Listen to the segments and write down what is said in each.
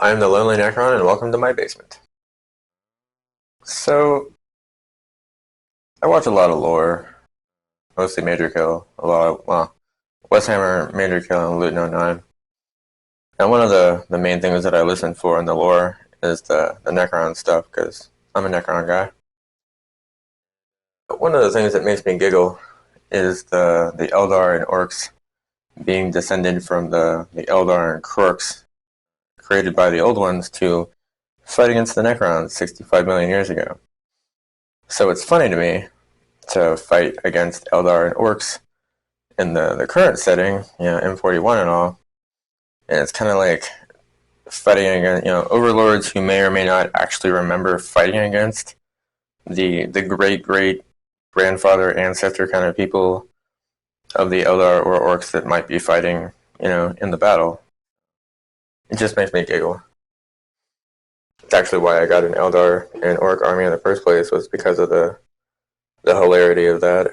I'm the Lonely Necron, and welcome to my basement. So, I watch a lot of lore, mostly Major Kill, Westhammer, Major Kill, and Loot No 9. And one of the main things that I listen for in the lore is the Necron stuff, because I'm a Necron guy. But one of the things that makes me giggle is the Eldar and Orcs being descended from the Eldar and Kroorks created by the Old Ones to fight against the Necrons 65 million years ago. So it's funny to me to fight against Eldar and Orcs in the current setting, M41 and all. And it's kind of like fighting against, overlords who may or may not actually remember fighting against the great grandfather ancestor kind of people of the Eldar or Orcs that might be fighting, in the battle. It just makes me giggle. It's actually why I got an Eldar and Orc army in the first place, was because of the hilarity of that.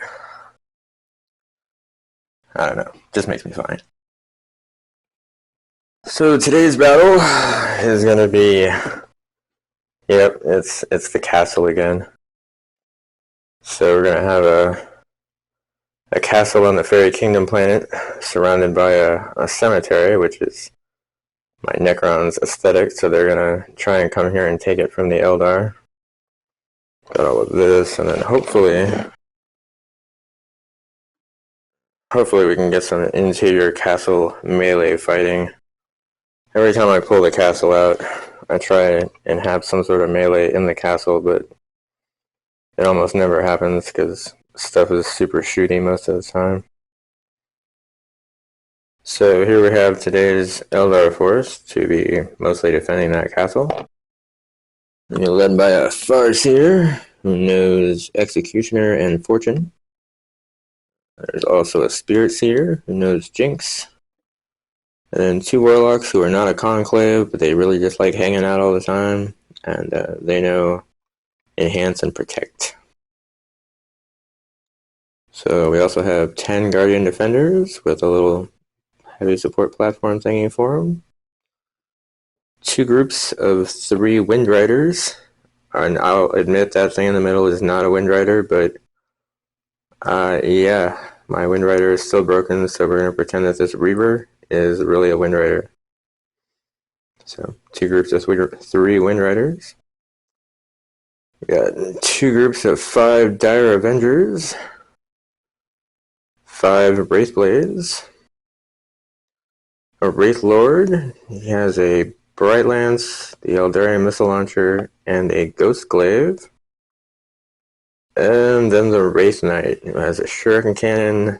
I don't know. Just makes me fine. So today's battle is gonna be, it's the castle again. So we're gonna have a castle on the Fairy Kingdom planet, surrounded by a cemetery, which is my Necron's aesthetic. So they're gonna try and come here and take it from the Eldar. Got all of this, and then hopefully we can get some interior castle melee fighting. Every time I pull the castle out, I try and have some sort of melee in the castle, but it almost never happens because stuff is super shooty most of the time. So here we have today's Eldar force to be mostly defending that castle. And you're led by a Farseer who knows Executioner and Fortune. There's also a Spirit Seer who knows Jinx. And then two Warlocks who are not a Conclave, but they really just like hanging out all the time. And they know Enhance and Protect. So we also have 10 Guardian Defenders with a little heavy support platform thingy for them. Two groups of 3 Wind Riders. And I'll admit that thing in the middle is not a Wind Rider, but yeah, my Wind Rider is still broken, so we're going to pretend that this Reaver is really a Wind Rider. So, two groups of 3 Wind Riders. We got 2 groups of 5 Dire Avengers, 5 Wraithblades, a Wraith Lord. He has a Bright Lance, the Eldarian Missile Launcher, and a Ghost Glaive. And then the Wraith Knight, who has a Shuriken Cannon,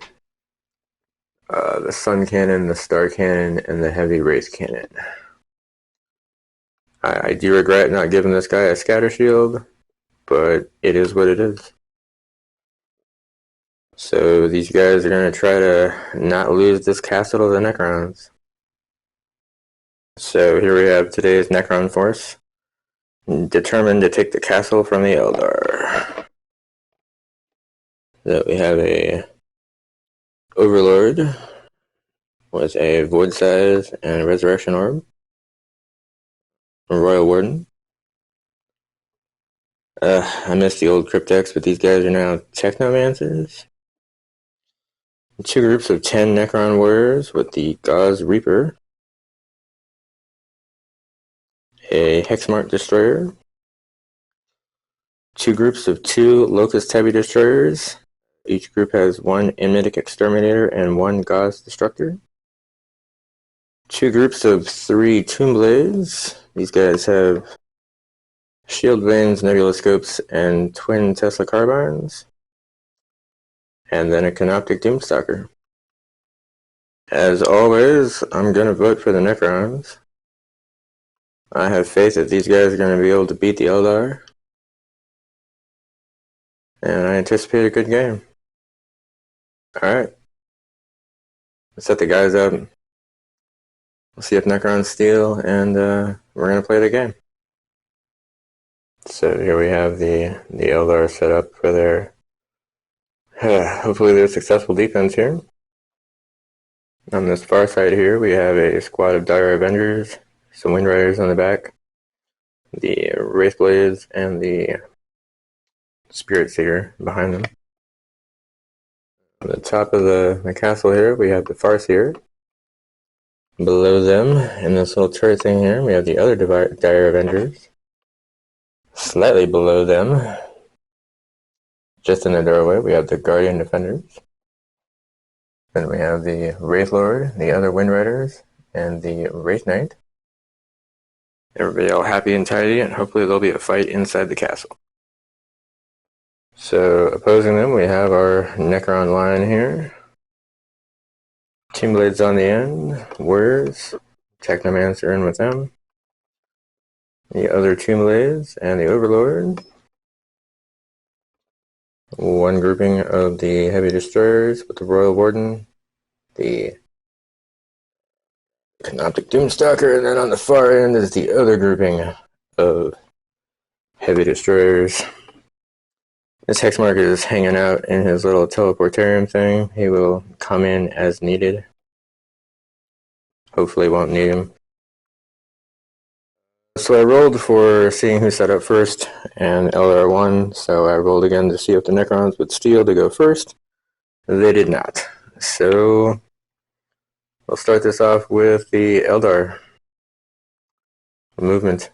the Sun Cannon, the Star Cannon, and the Heavy Wraith Cannon. I do regret not giving this guy a Scatter Shield, but it is what it is. So these guys are going to try to not lose this castle to the Necrons. So here we have today's Necron force, determined to take the castle from the Eldar. So we have a Overlord with a Void Size and a Resurrection Orb, a Royal Warden. I missed the old Cryptex, but these guys are now Technomancers. 2 groups of 10 Necron Warriors with the Gauze Reaper, a Hexmark Destroyer, 2 groups of 2 Locust Heavy Destroyers. Each group has 1 Enmitic Exterminator and 1 Gauze Destructor. 2 groups of 3 Tomb Blades. These guys have Shield Vanes, Nebula Scopes, and Twin Tesla Carbines. And then a Canoptic Doomstalker. As always, I'm going to vote for the Necrons. I have faith that these guys are going to be able to beat the Eldar. And I anticipate a good game. Alright. Let's set the guys up. We'll see if Necrons steal, and we're going to play the game. So here we have the Eldar set up for their hopefully their successful defense here. On this far side here, we have a squad of Dire Avengers some Wind Riders on the back, the Wraith Blades, and the Spirit Seer behind them. On the top of the castle here, we have the Farseer. Below them, in this little turret thing here, we have the other Dire Avengers. Slightly below them, just in the doorway, we have the Guardian Defenders. Then we have the Wraith Lord, the other Wind Riders, and the Wraith Knight. Everybody all happy and tidy, and hopefully there'll be a fight inside the castle. So, opposing them, we have our Necron line here. Team Blades on the end, Warriors, Technomancer in with them. The other Tomb Blades and the Overlord. One grouping of the Heavy Destroyers with the Royal Warden, the Canoptic Doomstalker, and then on the far end is the other grouping of Heavy Destroyers. This Hexmark is hanging out in his little teleportarium thing. He will come in as needed. Hopefully won't need him. So I rolled for seeing who set up first, and Eldar won, so I rolled again to see if the Necrons would steal to go first. They did not. So we'll start this off with the Eldar movement.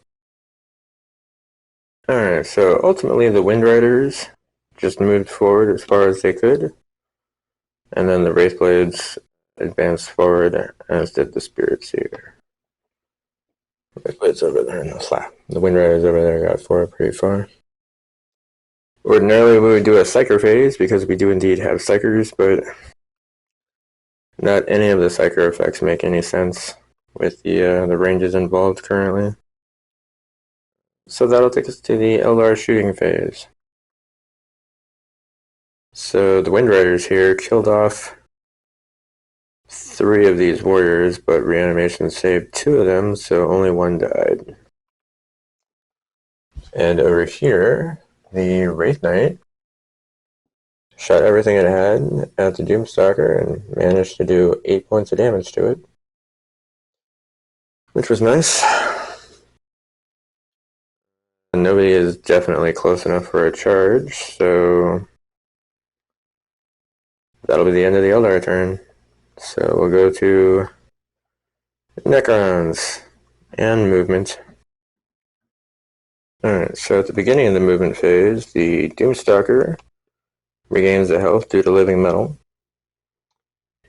Alright, so ultimately the Wind Riders just moved forward as far as they could, and then the Wraith Blades advanced forward, as did the Spirit Seer. The Wraith Blades over there in the flat. The Wind Riders over there got forward pretty far. Ordinarily we would do a Psyker phase, because we do indeed have Psykers, but not any of the Psyker effects make any sense with the ranges involved currently. So that'll take us to the Eldar shooting phase. So the Wind Riders here killed off 3 of these warriors, but reanimation saved 2 of them, so only 1 died. And over here, the Wraith Knight shot everything it had at the Doomstalker and managed to do 8 points of damage to it, which was nice. And nobody is definitely close enough for a charge, so that'll be the end of the Eldar turn. So we'll go to Necrons and movement. Alright, so at the beginning of the movement phase, the Doomstalker regains the health due to living metal,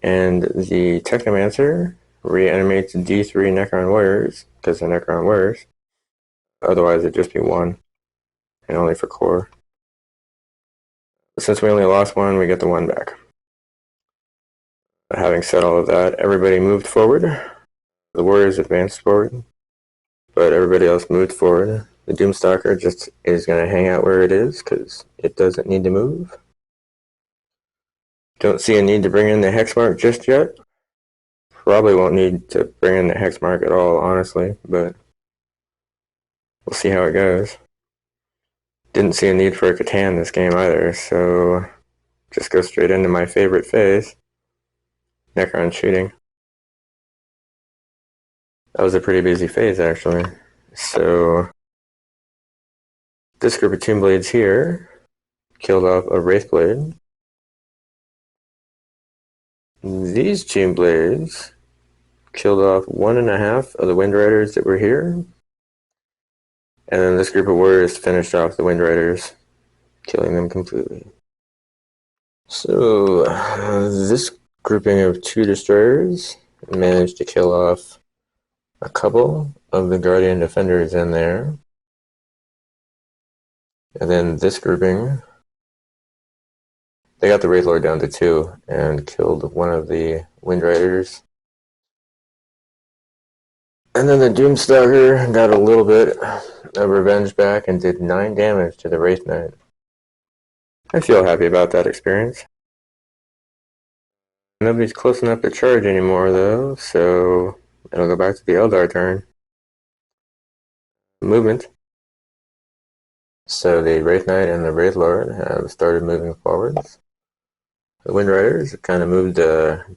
and the Technomancer reanimates D3 Necron Warriors, because they're Necron Warriors. Otherwise it'd just be 1, and only for core. Since we only lost 1, we get the 1 back. Having said all of that, everybody moved forward. The Warriors advanced forward, but everybody else moved forward. The Doomstalker just is going to hang out where it is, because it doesn't need to move. Don't see a need to bring in the Hexmark just yet. Probably won't need to bring in the Hexmark at all, honestly, but we'll see how it goes. Didn't see a need for a Catan this game either, so just go straight into my favorite phase. Necron shooting. That was a pretty busy phase, actually. So this group of Tomb Blades here killed off a Wraith Blade. These Tomb Blades killed off 1.5 of the Wind Riders that were here. And then this group of Warriors finished off the Wind Riders, killing them completely. So this grouping of 2 Destroyers managed to kill off a couple of the Guardian Defenders in there. And then this grouping, they got the Wraith Lord down to 2 and killed 1 of the Wind Riders. And then the Doomstalker got a little bit of revenge back and did 9 damage to the Wraith Knight. I feel happy about that experience. Nobody's close enough to charge anymore though, so it'll go back to the Eldar turn. Movement. So the Wraith Knight and the Wraith Lord have started moving forwards. The Wind Riders have kind of moved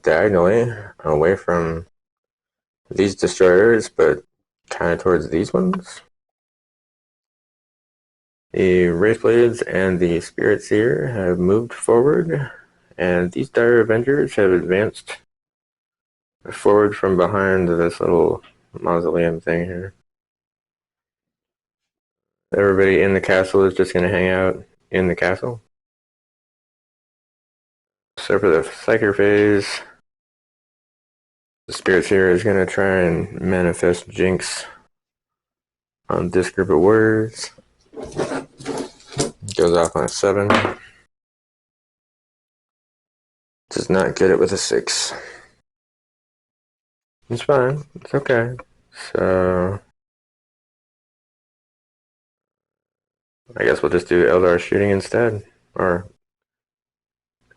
diagonally away from these Destroyers, but kind of towards these ones. The Wraithblades and the Spirit Seer have moved forward, and these Dire Avengers have advanced forward from behind this little mausoleum thing here. Everybody in the castle is just going to hang out in the castle. So for the Psyker phase, the Spirit Seer is going to try and manifest Jinx on this group of warriors. Goes off on a 7. Does not get it with a 6. It's fine. It's okay. So I guess we'll just do Eldar shooting instead. Or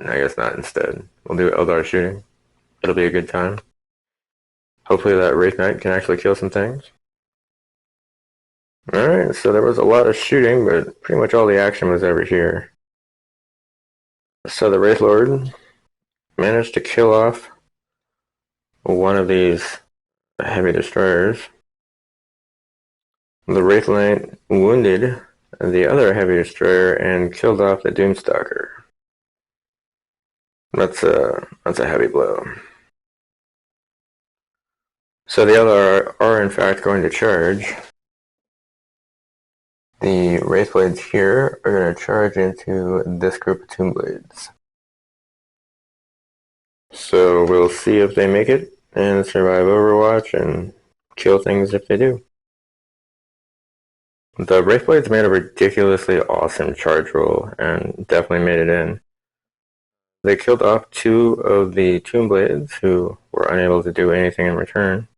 I guess not instead. We'll do Eldar shooting. It'll be a good time. Hopefully that Wraith Knight can actually kill some things. Alright, so there was a lot of shooting, but pretty much all the action was over here. So the Wraith Lord managed to kill off one of these heavy destroyers. The Wraith Knight wounded the other heavy destroyer and killed off the Doomstalker. That's a heavy blow. So the other are in fact going to charge. The Wraithblades here are going to charge into this group of Tombblades. So we'll see if they make it and survive Overwatch and kill things if they do. The Wraithblades made a ridiculously awesome charge roll and definitely made it in. They killed off 2 of the Tombblades who were unable to do anything in return.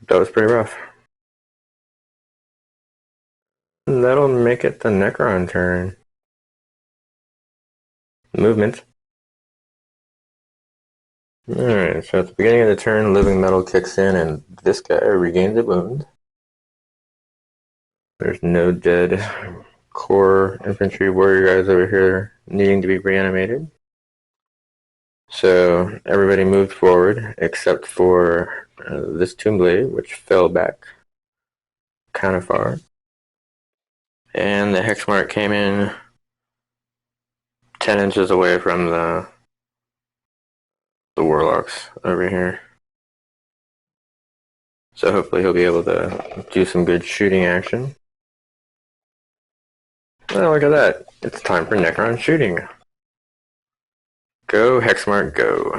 That was pretty rough. And that'll make it the Necron turn. Movement. Alright, so at the beginning of the turn, Living Metal kicks in and this guy regains a wound. There's no dead core infantry warrior guys over here needing to be reanimated. So everybody moved forward except for this Tombblade, which fell back kind of far. And the Hexmark came in 10 inches away from the Warlocks over here. So hopefully he'll be able to do some good shooting action. Oh, look at that. It's time for Necron shooting. Go, Hexmark, go.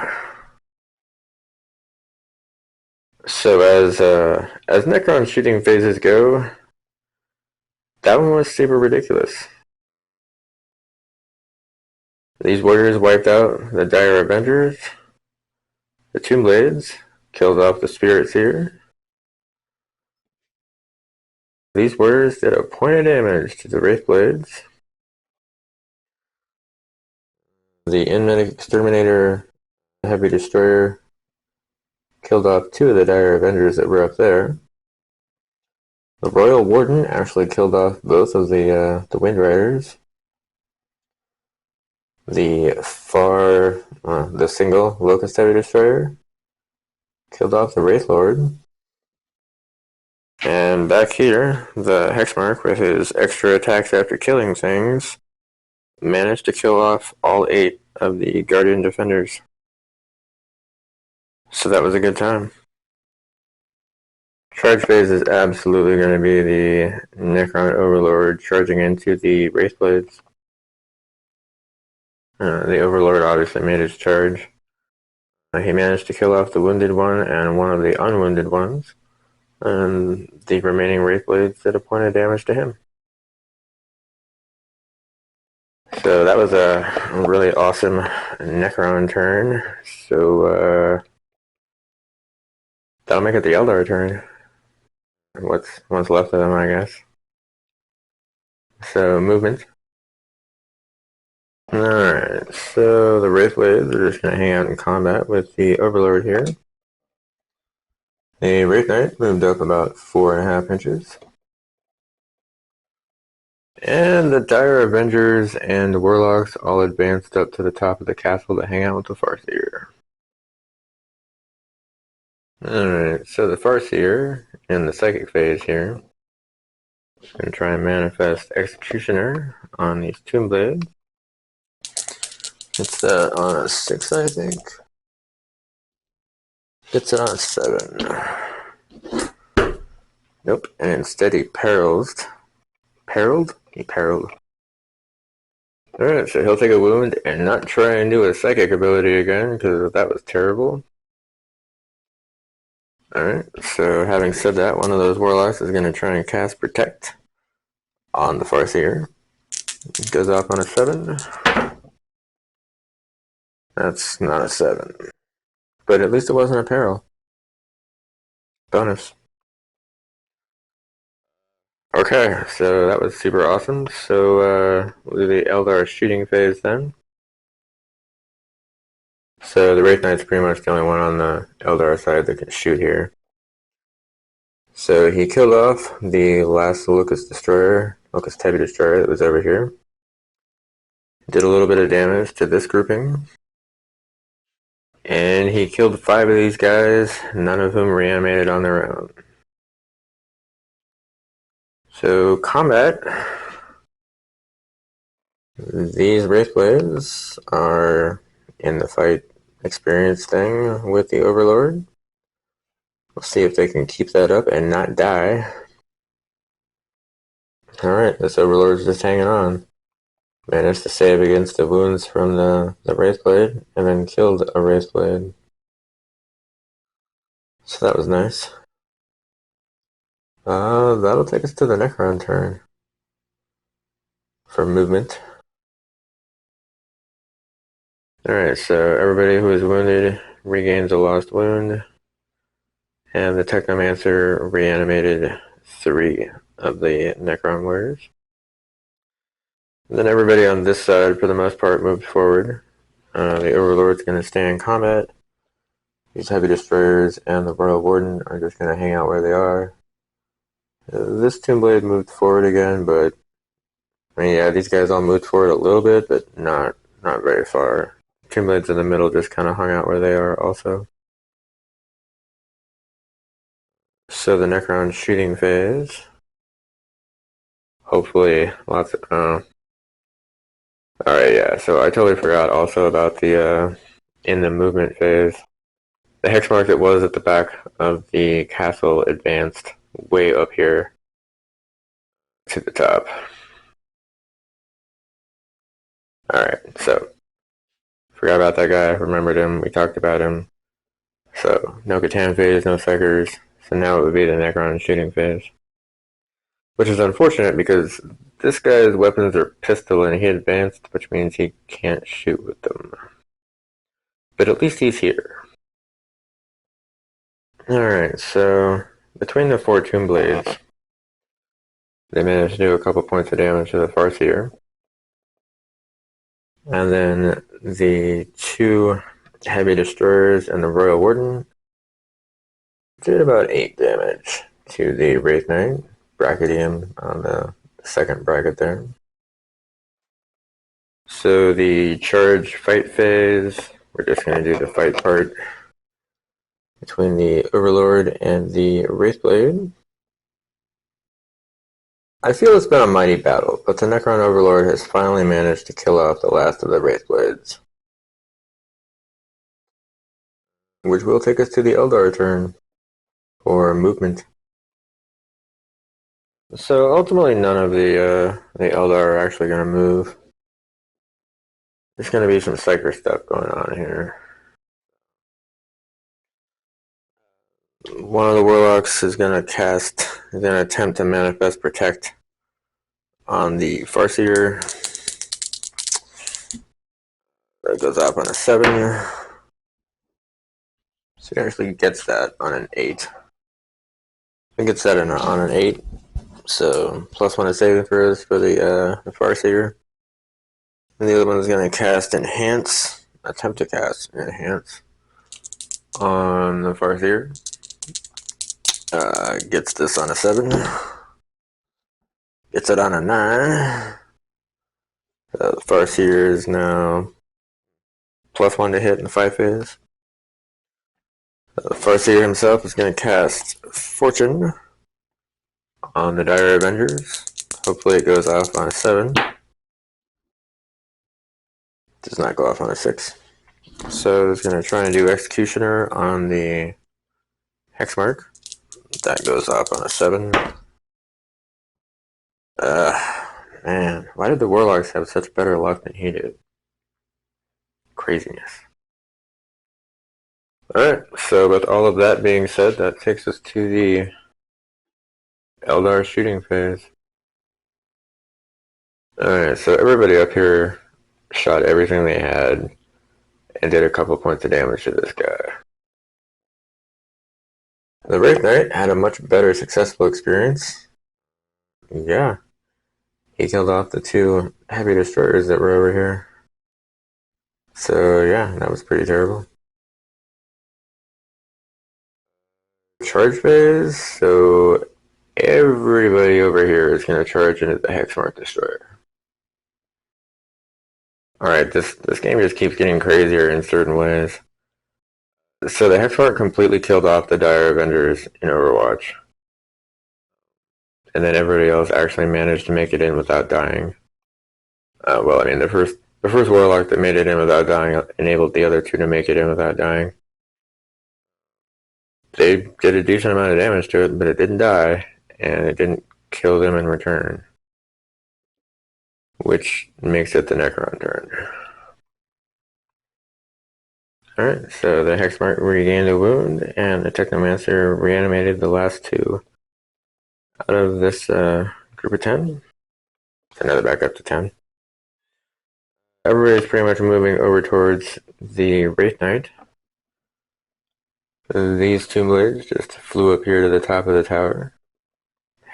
So as Necron shooting phases go, that one was super ridiculous. These warriors wiped out the Dire Avengers, the Tombblades, killed off the Spirit Seer. These warriors did a point of damage to the Wraithblades. The Inmedic Exterminator Heavy Destroyer killed off 2 of the Dire Avengers that were up there. The Royal Warden actually killed off both of the Wind Riders. The single Locust Heavy Destroyer killed off the Wraith Lord. And back here, the Hexmark, with his extra attacks after killing things, managed to kill off all 8 of the Guardian Defenders. So that was a good time. Charge phase is absolutely going to be the Necron Overlord charging into the Wraithblades. The Overlord obviously made his charge. He managed to kill off the wounded one and one of the unwounded ones. And the remaining Wraithblades did a point of damage to him. So that was a really awesome Necron turn. So that'll make it the Eldar turn. What's left of them, I guess. So movement. Alright, so the Wraithblades are just going to hang out in combat with the Overlord here. The Wraith Knight moved up about 4.5 inches. And the Dire Avengers and the Warlocks all advanced up to the top of the castle to hang out with the Farseer. Alright, so the Farseer in the psychic phase here is going to try and manifest Executioner on these Tomb Blades. It's on a 6, I think. Gets it on a 7. Nope, and instead he perils. Perilled? He perilled. Alright, so he'll take a wound and not try and do a psychic ability again, because that was terrible. Alright, so having said that, one of those warlocks is going to try and cast Protect on the Farseer. It goes off on a 7. That's not a 7. But at least it wasn't a peril. Bonus. Okay, so that was super awesome. So we'll do the Eldar shooting phase then. So the Wraith Knight's pretty much the only one on the Eldar side that can shoot here. So he killed off the last Locust Heavy Destroyer that was over here. Did a little bit of damage to this grouping. And he killed 5 of these guys, none of whom reanimated on their own. So combat. These Wraithblades are in the fight experience thing with the Overlord. We'll see if they can keep that up and not die. Alright, this Overlord's just hanging on. Managed to save against the wounds from the Wraithblade, and then killed a Wraithblade. So that was nice. That'll take us to the Necron turn. For movement. Alright, so everybody who is wounded regains a lost wound. And the Technomancer reanimated 3 of the Necron warriors. And then everybody on this side, for the most part, moved forward. The Overlord's going to stay in combat. These Heavy Destroyers and the Royal Warden are just going to hang out where they are. This Tomb Blade moved forward again, but I mean, yeah, these guys all moved forward a little bit, but not very far. Tomb Blades in the middle just kind of hung out where they are also. So the Necron shooting phase. Hopefully lots of... Alright, yeah, so I totally forgot also about the in the movement phase. The hex mark that was at the back of the castle advanced way up here to the top. Alright, so forgot about that guy, remembered him, we talked about him. So no Catan phase, no Psychers, so now it would be the Necron shooting phase. Which is unfortunate because this guy's weapons are pistol and he advanced, which means he can't shoot with them. But at least he's here. Alright, so between the 4 Tomb Blades, they managed to do a couple points of damage to the Farseer. And then the 2 Heavy Destroyers and the Royal Warden did about 8 damage to the Wraith Knight, bracketing him on the second bracket there. So the charge fight phase, we're just going to do the fight part between the Overlord and the Wraithblade. I feel it's been a mighty battle, but the Necron Overlord has finally managed to kill off the last of the Wraithblades. Which will take us to the Eldar turn, or movement. So ultimately none of the Eldar are actually going to move. There's going to be some Psyker stuff going on here. One of the Warlocks is going to attempt to manifest Protect on the Farseer. That goes up on a 7. So he actually gets that on an 8. He gets that on an 8. So +1 is saving throws for the Farseer. And the other one is going to cast Enhance. Attempt to cast Enhance on the Farseer. Gets this on a 7. Gets it on a 9. The Farseer is now +1 to hit in the fight phase. The Farseer himself is going to cast Fortune on the Dire Avengers. Hopefully it goes off on a 7. Does not go off on a 6. So it's going to try and do Executioner on the Hexmark. That goes off on a 7. Man, why did the Warlocks have such better luck than he did? Craziness. Alright, so with all of that being said, that takes us to the Eldar shooting phase. Alright, so everybody up here shot everything they had and did a couple points of damage to this guy. The Wraith Knight had a much better successful experience. Yeah, he killed off the 2 heavy destroyers that were over here. So yeah, that was pretty terrible. Charge phase, so everybody over here is going to charge into the Hexmark Destroyer. Alright, this game just keeps getting crazier in certain ways. So the Hexmark completely killed off the Dire Avengers in Overwatch. And then everybody else actually managed to make it in without dying. Well, I mean, the first Warlock that made it in without dying enabled the other 2 to make it in without dying. They did a decent amount of damage to it, but it didn't die, and it didn't kill them in return. Which makes it the Necron turn. Alright, so the Hexmark regained a wound, and the Technomancer reanimated the last 2 out of this group of 10. So now they're back up to 10. Everybody's pretty much moving over towards the Wraith Knight. These 2 blades just flew up here to the top of the tower.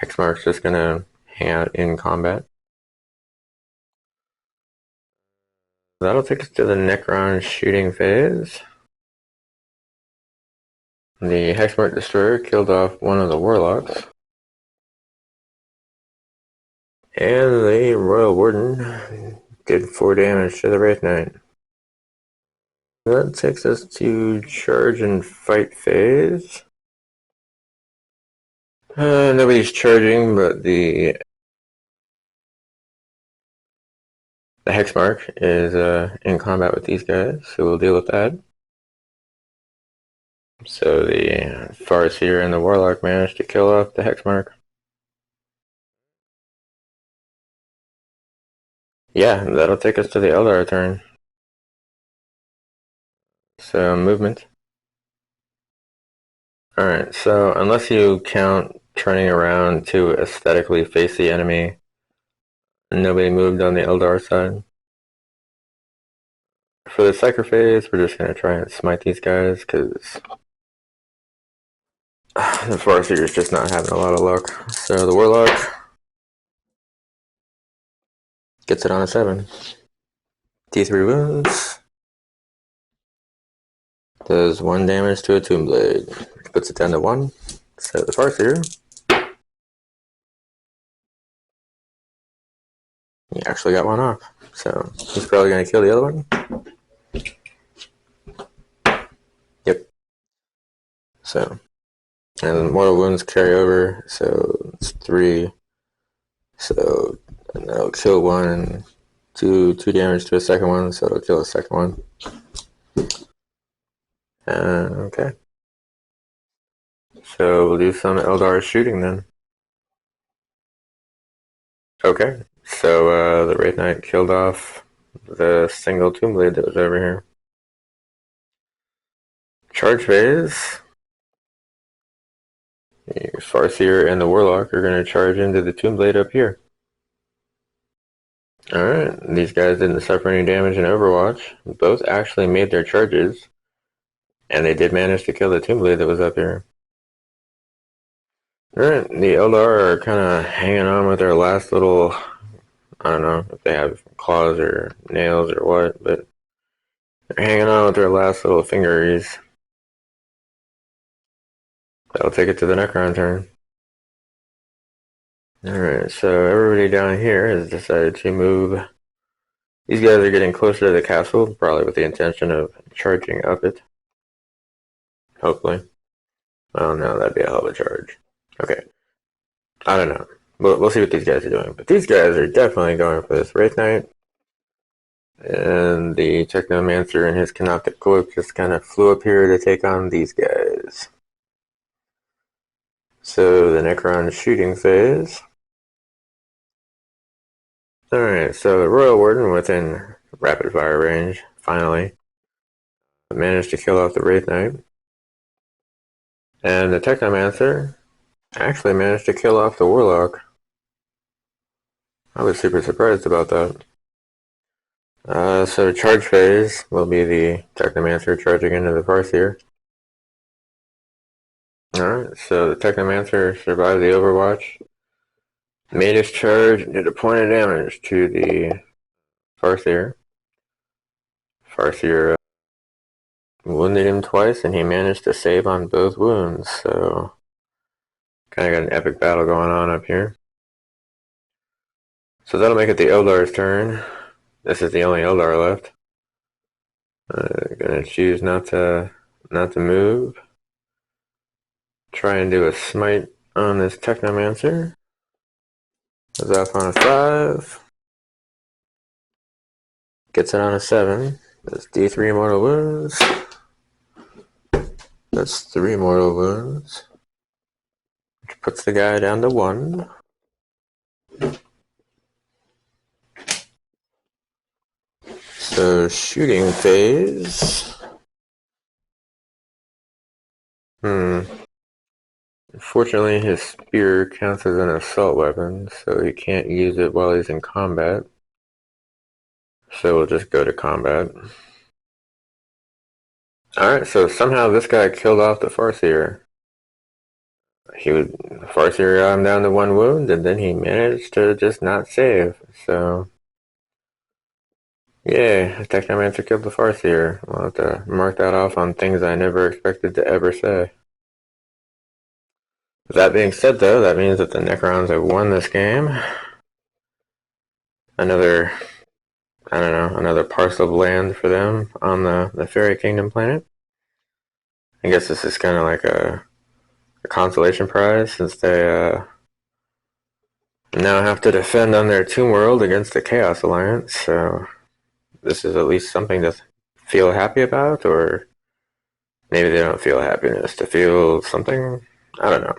Hexmark's just gonna hang out in combat. That'll take us to the Necron shooting phase. The Hexmark Destroyer killed off one of the Warlocks. And the Royal Warden did 4 damage to the Wraith Knight. That takes us to charge and fight phase. Nobody's charging, but the Hexmark is in combat with these guys, so we'll deal with that. So the Farseer and the Warlock managed to kill off the Hexmark. Yeah, that'll take us to the Eldar turn. So, movement. Alright, so unless you count turning around to aesthetically face the enemy, nobody moved on the Eldar side. For the Psyker phase, we're just going to try and smite these guys, because the Farseer is just not having a lot of luck. So the Warlock gets it on a 7. D3 wounds. Does 1 damage to a Tomb Blade. Puts it down to 1. So the Farseer, he actually got 1 off. So he's probably going to kill the other one. Yep. So, and mortal wounds carry over, so it's 3. So and that'll kill 1 and 2 damage to a second one, so it'll kill a second one. Okay. So we'll do some Eldar shooting then. Okay, so the Wraith Knight killed off the single Tomb Blade that was over here. Charge phase. The Farseer and the Warlock are going to charge into the Tomb Blade up here. Alright, these guys didn't suffer any damage in Overwatch. Both actually made their charges, and they did manage to kill the Tomb Blade that was up here. Alright, the Eldar are kind of hanging on with their last little, I don't know if they have claws or nails or what, but they're hanging on with their last little fingeries. That'll take it to the Necron turn. Alright, so everybody down here has decided to move. These guys are getting closer to the castle, probably with the intention of charging up it. hopefully. Oh no, that'd be a hell of a charge. Okay, I don't know. We'll see what these guys are doing. But these guys are definitely going for this Wraith Knight. And the Technomancer and his Canoptic Cloak just kind of flew up here to take on these guys. So the Necron shooting phase. Alright, so the Royal Warden within rapid fire range, finally, managed to kill off the Wraith Knight. And the Technomancer actually managed to kill off the Warlock. I was super surprised about that. So charge phase will be the Technomancer charging into the Farseer. Alright, so the Technomancer survived the Overwatch, made his charge, and did a point of damage to the Farseer. Farseer wounded him twice, and he managed to save on both wounds, so kind of got an epic battle going on up here. So that'll make it the Eldar's turn. This is the only Eldar left. Gonna choose not to move. Try and do a smite on this Technomancer. Goes off on a 5. Gets it on a 7. That's D3 mortal wounds. That's 3 mortal wounds. Which puts the guy down to 1. So shooting phase. Unfortunately, his spear counts as an assault weapon, so he can't use it while he's in combat. So we'll just go to combat. Alright, so somehow this guy killed off the Farseer. Farseer got him down to 1 wound, and then he managed to just not save. So, yeah, Technomancer killed the Farseer. I'll have to mark that off on things I never expected to ever say. That being said, though, that means that the Necrons have won this game. Another, I don't know, another parcel of land for them on the Fairy Kingdom planet. I guess this is kind of like a consolation prize, since they now have to defend on their Tomb World against the Chaos Alliance, so this is at least something to feel happy about, or maybe they don't feel happiness, to feel something? I don't know.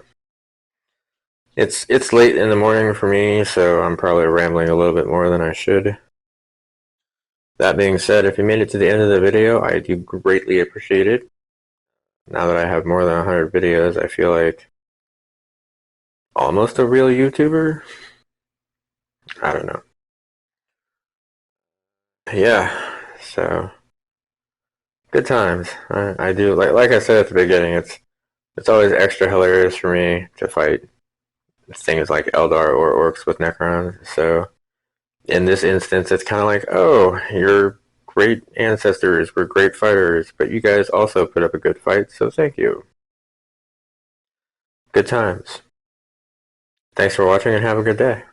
It's late in the morning for me, so I'm probably rambling a little bit more than I should. That being said, if you made it to the end of the video, I do greatly appreciate it. Now that I have more than 100 videos, I feel like almost a real YouTuber? I don't know. Yeah, so good times. I do, like I said at the beginning, it's always extra hilarious for me to fight things like Eldar or Orcs with Necrons. So in this instance, it's kind of like, oh, your great ancestors were great fighters, but you guys also put up a good fight, so thank you. Good times. Thanks for watching and have a good day.